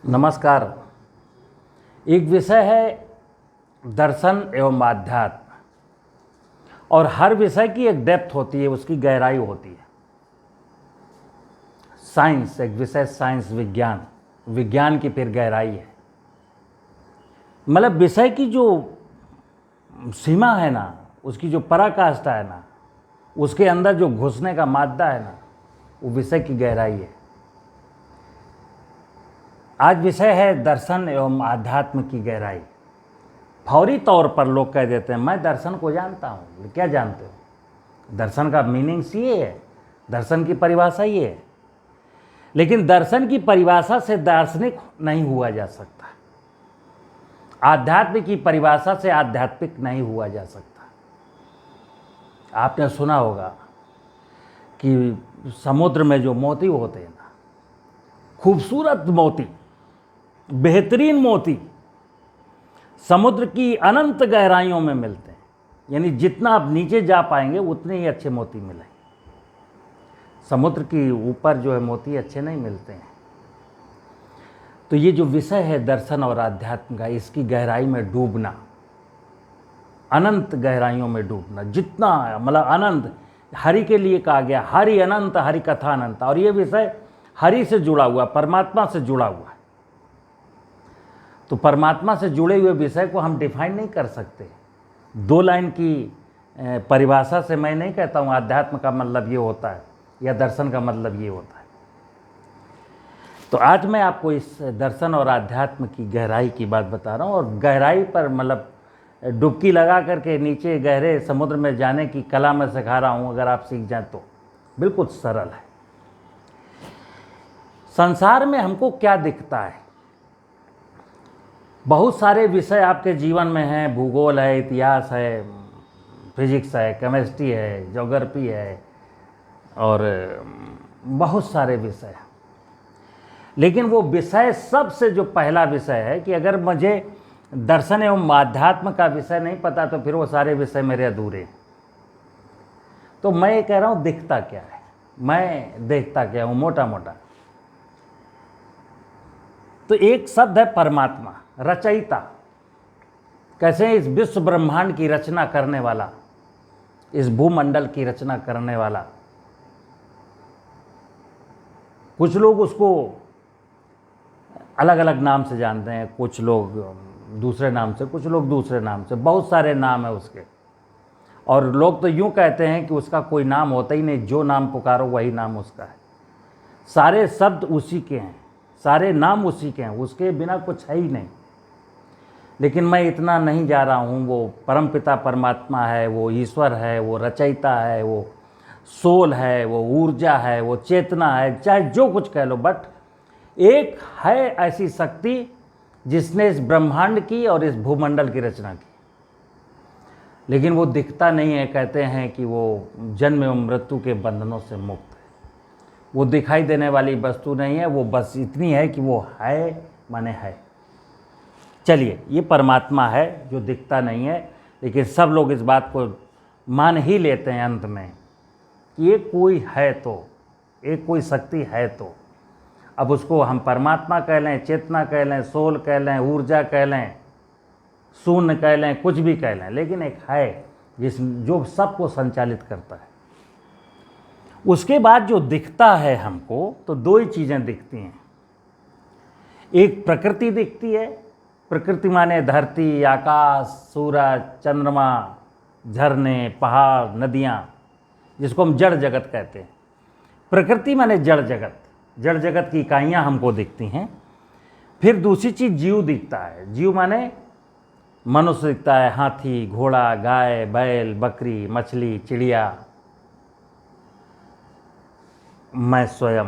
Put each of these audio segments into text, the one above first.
नमस्कार। एक विषय है दर्शन एवं आध्यात्म, और हर विषय की एक डेप्थ होती है, उसकी गहराई होती है। साइंस एक विषय, साइंस विज्ञान की फिर गहराई है। मतलब विषय की जो सीमा है ना, उसकी जो पराकाष्ठा है ना, उसके अंदर जो घुसने का मादा है ना, वो विषय की गहराई है। आज विषय है दर्शन एवं आध्यात्म की गहराई। फौरी तौर पर लोग कह देते हैं मैं दर्शन को जानता हूँ। क्या जानते हो? दर्शन का मीनिंग्स ये है, दर्शन की परिभाषा ये है। लेकिन दर्शन की परिभाषा से दार्शनिक नहीं हुआ जा सकता, आध्यात्म की परिभाषा से आध्यात्मिक नहीं हुआ जा सकता। आपने सुना होगा कि समुद्र में जो मोती होते हैं ना, खूबसूरत मोती, बेहतरीन मोती समुद्र की अनंत गहराइयों में मिलते हैं। यानी जितना आप नीचे जा पाएंगे उतने ही अच्छे मोती मिलेंगे। समुद्र के ऊपर जो है मोती अच्छे नहीं मिलते हैं। तो ये जो विषय है दर्शन और आध्यात्म का, इसकी गहराई में डूबना, अनंत गहराइयों में डूबना, जितना मतलब अनंत, हरि के लिए कहा गया हरि अनंत, हरि कथा अनंत। और ये विषय हरि से जुड़ा हुआ, परमात्मा से जुड़ा हुआ है। तो परमात्मा से जुड़े हुए विषय को हम डिफाइन नहीं कर सकते। दो लाइन की परिभाषा से मैं नहीं कहता हूँ आध्यात्म का मतलब ये होता है या दर्शन का मतलब ये होता है। तो आज मैं आपको इस दर्शन और आध्यात्म की गहराई की बात बता रहा हूँ, और गहराई पर मतलब डुबकी लगा करके नीचे गहरे समुद्र में जाने की कला मैं सिखा रहा हूँ। अगर आप सीख जाएं तो बिल्कुल सरल है। संसार में हमको क्या दिखता है? बहुत सारे विषय आपके जीवन में हैं। भूगोल है, इतिहास है, फिजिक्स है, केमिस्ट्री है, ज्योग्राफी है, और बहुत सारे विषय हैं। लेकिन वो विषय, सबसे जो पहला विषय है कि अगर मुझे दर्शन एवं आध्यात्म का विषय नहीं पता तो फिर वो सारे विषय मेरे अधूरे हैं। तो मैं ये कह रहा हूँ दिखता क्या है, मैं देखता क्या हूँ मोटा मोटा। तो एक शब्द है परमात्मा, रचयिता। कैसे इस विश्व ब्रह्मांड की रचना करने वाला, इस भूमंडल की रचना करने वाला। कुछ लोग उसको अलग अलग नाम से जानते हैं, कुछ लोग दूसरे नाम से, कुछ लोग दूसरे नाम से, बहुत सारे नाम है उसके। और लोग तो यूँ कहते हैं कि उसका कोई नाम होता ही नहीं, जो नाम पुकारो वही नाम उसका है। सारे शब्द उसी के हैं, सारे नाम उसी के हैं, उसके बिना कुछ है ही नहीं। लेकिन मैं इतना नहीं जा रहा हूँ। वो परमपिता परमात्मा है, वो ईश्वर है, वो रचयिता है, वो सोल है, वो ऊर्जा है, वो चेतना है, चाहे जो कुछ कह लो। बट एक है ऐसी शक्ति जिसने इस ब्रह्मांड की और इस भूमंडल की रचना की। लेकिन वो दिखता नहीं है। कहते हैं कि वो जन्म एवं मृत्यु के बंधनों से मुक्त है। वो दिखाई देने वाली वस्तु नहीं है, वो बस इतनी है कि वो है माने है। चलिए, ये परमात्मा है जो दिखता नहीं है, लेकिन सब लोग इस बात को मान ही लेते हैं अंत में कि ये कोई है, तो एक कोई शक्ति है। तो अब उसको हम परमात्मा कह लें, चेतना कह लें, सोल कह लें, ऊर्जा कह लें, शून्य कह लें, कुछ भी कह लें, लेकिन एक है जो सबको संचालित करता है। उसके बाद जो दिखता है हमको, तो दो ही चीज़ें दिखती हैं। एक प्रकृति दिखती है। प्रकृति माने धरती, आकाश, सूरज, चंद्रमा, झरने, पहाड़, नदियाँ, जिसको हम जड़ जगत कहते हैं। प्रकृति माने जड़ जगत, जड़ जगत की इकाइयाँ हमको दिखती हैं। फिर दूसरी चीज़ जीव दिखता है। जीव माने मनुष्य दिखता है, हाथी, घोड़ा, गाय, बैल, बकरी, मछली, चिड़िया, मैं स्वयं।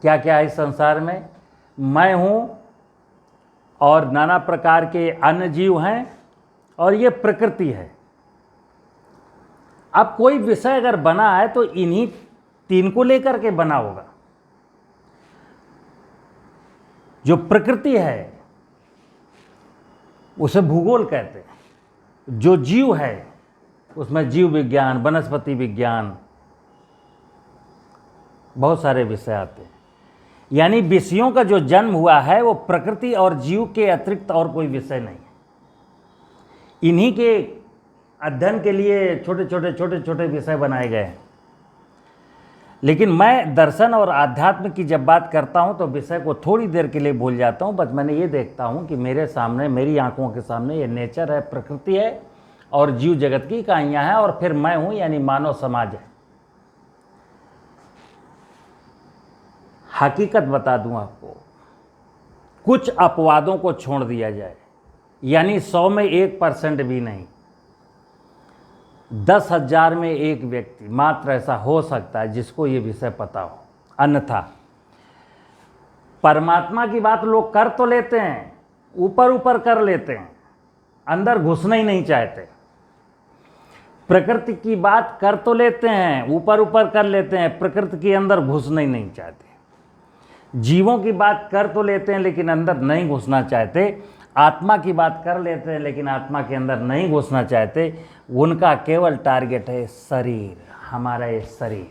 क्या क्या है इस संसार में? मैं हूँ, और नाना प्रकार के अन्य जीव हैं, और ये प्रकृति है। अब कोई विषय अगर बना है तो इन्हीं तीन को लेकर के बना होगा। जो प्रकृति है उसे भूगोल कहते हैं। जो जीव है उसमें जीव विज्ञान, वनस्पति विज्ञान, बहुत सारे विषय आते हैं। यानी विषयों का जो जन्म हुआ है वो प्रकृति और जीव के अतिरिक्त और कोई विषय नहीं है। इन्हीं के अध्ययन के लिए छोटे छोटे विषय बनाए गए हैं। लेकिन मैं दर्शन और आध्यात्म की जब बात करता हूं तो विषय को थोड़ी देर के लिए भूल जाता हूं। बस मैंने ये देखता हूं कि मेरे सामने, मेरी आंखों के सामने ये नेचर है, प्रकृति है और जीव जगत की इकाइयां हैं, और फिर मैं हूं यानी मानव समाज है। हकीकत बता दूं आपको, कुछ अपवादों को छोड़ दिया जाए, यानी 100 में 1% भी नहीं, 10,000 में एक व्यक्ति मात्र ऐसा हो सकता है जिसको ये विषय पता हो। अन्यथा परमात्मा की बात लोग कर तो लेते हैं, ऊपर ऊपर कर लेते हैं, अंदर घुसना ही नहीं चाहते। प्रकृति की बात कर तो लेते हैं, ऊपर ऊपर कर लेते हैं, प्रकृति के अंदर घुसना ही नहीं चाहते। जीवों की बात कर तो लेते हैं लेकिन अंदर नहीं घुसना चाहते। आत्मा की बात कर लेते हैं लेकिन आत्मा के अंदर नहीं घुसना चाहते। उनका केवल टारगेट है शरीर, हमारा ये शरीर।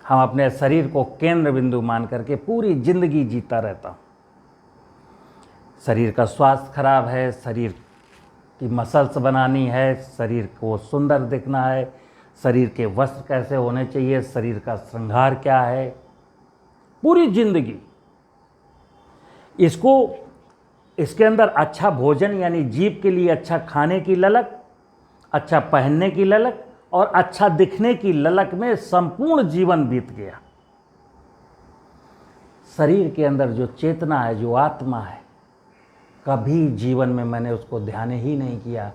हम अपने शरीर को केंद्र बिंदु मान करके पूरी जिंदगी जीता रहता हूँ। शरीर का स्वास्थ्य खराब है, शरीर की मसल्स बनानी है, शरीर को सुंदर दिखना है, शरीर के वस्त्र कैसे होने चाहिए, शरीर का श्रृंगार क्या है, पूरी जिंदगी इसके अंदर अच्छा भोजन यानी जीव के लिए अच्छा खाने की ललक, अच्छा पहनने की ललक और अच्छा दिखने की ललक में संपूर्ण जीवन बीत गया। शरीर के अंदर जो चेतना है, जो आत्मा है, कभी जीवन में मैंने उसको ध्यान ही नहीं किया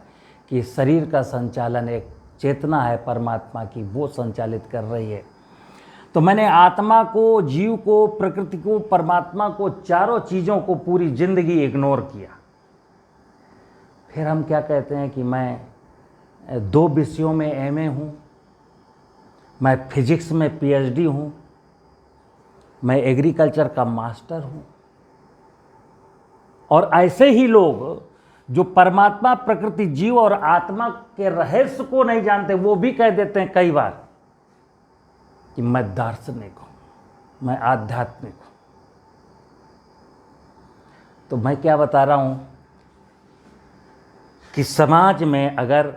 कि शरीर का संचालन एक चेतना है परमात्मा की, वो संचालित कर रही है। तो मैंने आत्मा को, जीव को, प्रकृति को, परमात्मा को, चारों चीज़ों को पूरी जिंदगी इग्नोर किया। फिर हम क्या कहते हैं कि मैं 2 विषयों में एमए हूँ, मैं फिजिक्स में पीएचडी हूँ, मैं एग्रीकल्चर का मास्टर हूँ। और ऐसे ही लोग जो परमात्मा, प्रकृति, जीव और आत्मा के रहस्य को नहीं जानते, वो भी कह देते हैं कई बार कि मैं दार्शनिक हूं, मैं आध्यात्मिक हूं। तो मैं क्या बता रहा हूं कि समाज में अगर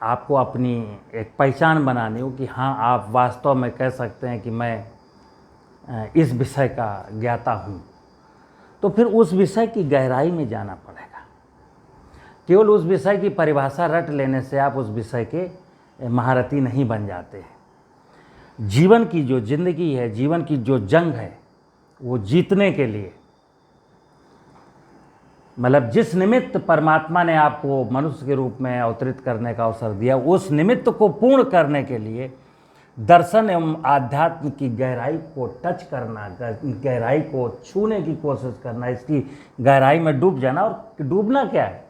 आपको अपनी एक पहचान बनानी हो कि हाँ, आप वास्तव में कह सकते हैं कि मैं इस विषय का ज्ञाता हूं, तो फिर उस विषय की गहराई में जाना पड़ेगा। केवल उस विषय की परिभाषा रट लेने से आप उस विषय के महारथी नहीं बन जाते हैं। जीवन की जो जिंदगी है, जीवन की जो जंग है, वो जीतने के लिए, मतलब जिस निमित्त परमात्मा ने आपको मनुष्य के रूप में अवतरित करने का अवसर दिया, उस निमित्त को पूर्ण करने के लिए दर्शन एवं आध्यात्म की गहराई को टच करना, गहराई को छूने की कोशिश करना, इसकी गहराई में डूब जाना। और डूबना क्या है?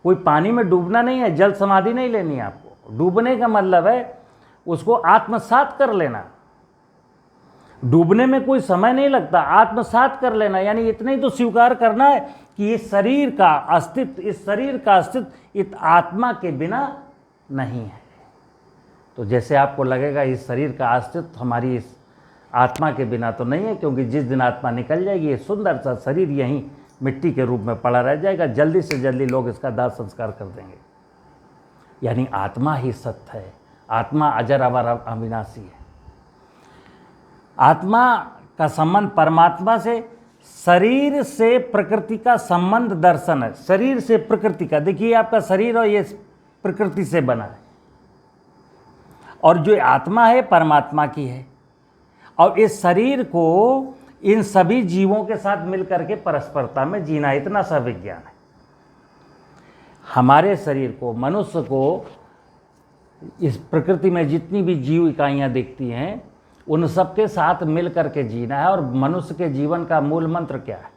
कोई पानी में डूबना नहीं है, जल समाधि नहीं लेनी है आपको। डूबने का मतलब है उसको आत्मसात कर लेना। डूबने में कोई समय नहीं लगता, आत्मसात कर लेना, यानी इतना ही तो स्वीकार करना है कि इस शरीर का अस्तित्व इस आत्मा के बिना नहीं है। तो जैसे आपको लगेगा इस शरीर का अस्तित्व हमारी इस आत्मा के बिना तो नहीं है, क्योंकि जिस दिन आत्मा निकल जाएगी ये सुंदर सा शरीर यहीं मिट्टी के रूप में पड़ा रह जाएगा। जल्दी से जल्दी लोग इसका दाह संस्कार कर देंगे। यानी आत्मा ही सत्य है, आत्मा अजर अमर अविनाशी है। आत्मा का संबंध परमात्मा से, शरीर से प्रकृति का संबंध दर्शन है। शरीर से प्रकृति का, देखिए आपका शरीर और ये प्रकृति से बना है, और जो आत्मा है परमात्मा की है। और इस शरीर को इन सभी जीवों के साथ मिलकर के परस्परता में जीना, इतना सा विज्ञान है। हमारे शरीर को, मनुष्य को, इस प्रकृति में जितनी भी जीव इकाइयाँ दिखती हैं उन सब के साथ मिल करके जीना है। और मनुष्य के जीवन का मूल मंत्र क्या है?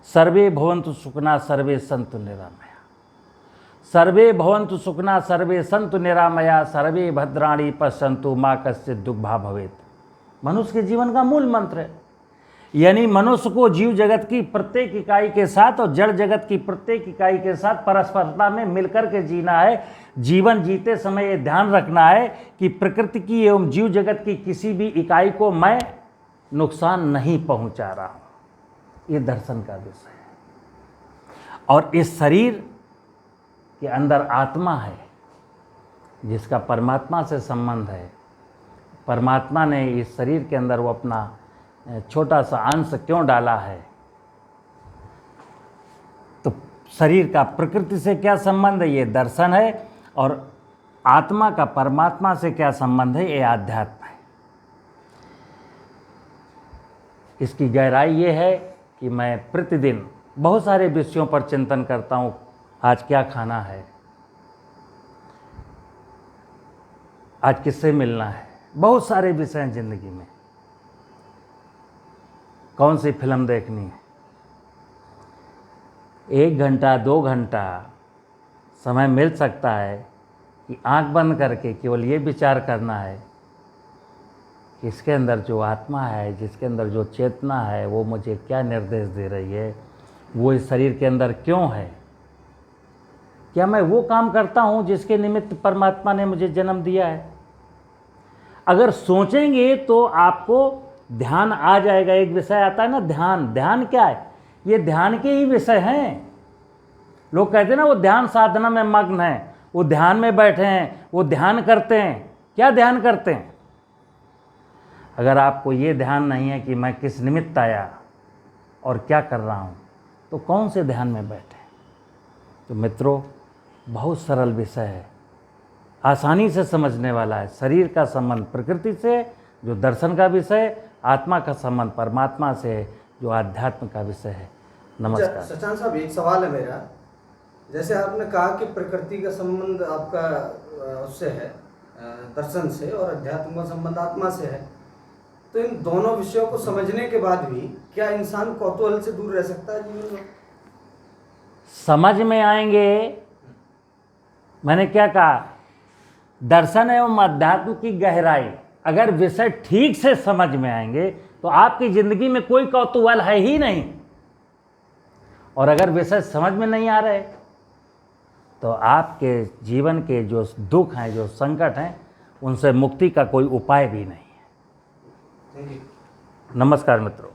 सर्वे भवन्तु सुखिनः सर्वे सन्तु निरामया, सर्वे भवन्तु सुखिनः सर्वे सन्तु निरामया, सर्वे भद्राणि पश्यन्तु मा कश्चित् दुःखभाग् भवेत्। मनुष्य के जीवन का मूल मंत्र है। यानी मनुष्य को जीव जगत की प्रत्येक इकाई के साथ और जड़ जगत की प्रत्येक इकाई के साथ परस्परता में मिलकर के जीना है। जीवन जीते समय ये ध्यान रखना है कि प्रकृति की एवं जीव जगत की किसी भी इकाई को मैं नुकसान नहीं पहुंचा रहा हूं। ये दर्शन का विषय है। और इस शरीर के अंदर आत्मा है जिसका परमात्मा से संबंध है। परमात्मा ने इस शरीर के अंदर वो अपना छोटा सा अंश क्यों डाला है? तो शरीर का प्रकृति से क्या संबंध है? ये दर्शन है। और आत्मा का परमात्मा से क्या संबंध है? ये आध्यात्म है। इसकी गहराई ये है कि मैं प्रतिदिन बहुत सारे विषयों पर चिंतन करता हूँ। आज क्या खाना है, आज किससे मिलना है, बहुत सारे विषय हैं ज़िंदगी में। कौन सी फिल्म देखनी है, 1 घंटा 2 घंटा समय मिल सकता है कि आंख बंद करके केवल ये विचार करना है कि इसके अंदर जो आत्मा है, जिसके अंदर जो चेतना है, वो मुझे क्या निर्देश दे रही है, वो इस शरीर के अंदर क्यों है। क्या मैं वो काम करता हूँ जिसके निमित्त परमात्मा ने मुझे जन्म दिया है? अगर सोचेंगे तो आपको ध्यान आ जाएगा। एक विषय आता है ना ध्यान। ध्यान क्या है? ये ध्यान के ही विषय हैं। लोग कहते हैं ना वो ध्यान साधना में मग्न है, वो ध्यान में बैठे हैं, वो ध्यान करते हैं। क्या ध्यान करते हैं? अगर आपको ये ध्यान नहीं है कि मैं किस निमित्त आया और क्या कर रहा हूँ, तो कौन से ध्यान में बैठे? तो मित्रों, बहुत सरल विषय है, आसानी से समझने वाला है। शरीर का संबंध प्रकृति से, जो दर्शन का विषय है, आत्मा का संबंध परमात्मा से, जो आध्यात्म का विषय है। नमस्कार। सचान साहब, एक सवाल है मेरा। जैसे आपने कहा कि प्रकृति का संबंध आपका उससे है, दर्शन से, और अध्यात्म का संबंध आत्मा से है, तो इन दोनों विषयों को समझने के बाद भी क्या इंसान कौतूहल से दूर रह सकता है जीवन में? समझ में आएंगे। मैंने क्या कहा? दर्शन एवं अध्यात्म की गहराई, अगर विषय ठीक से समझ में आएंगे तो आपकी जिंदगी में कोई कौतूहल है ही नहीं। और अगर विषय समझ में नहीं आ रहे तो आपके जीवन के जो दुख हैं, जो संकट हैं, उनसे मुक्ति का कोई उपाय भी नहीं है। नमस्कार मित्रों।